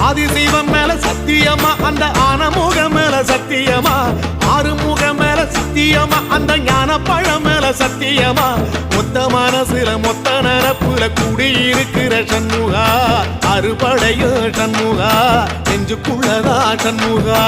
ஆதிசைவம் மேல சத்தியமா அந்த ஆனமுகம் மேல சத்தியமா ஆறுமுகம் மேல சத்தியமா அந்த ஞான பழம் மேல சத்தியமா மொத்த மனசுல மொத்த நரப்புல குடியிருக்கிற சண்முகா அறுபடையும் சண்முகா நெஞ்சுக்குள்ளதா சண்முகா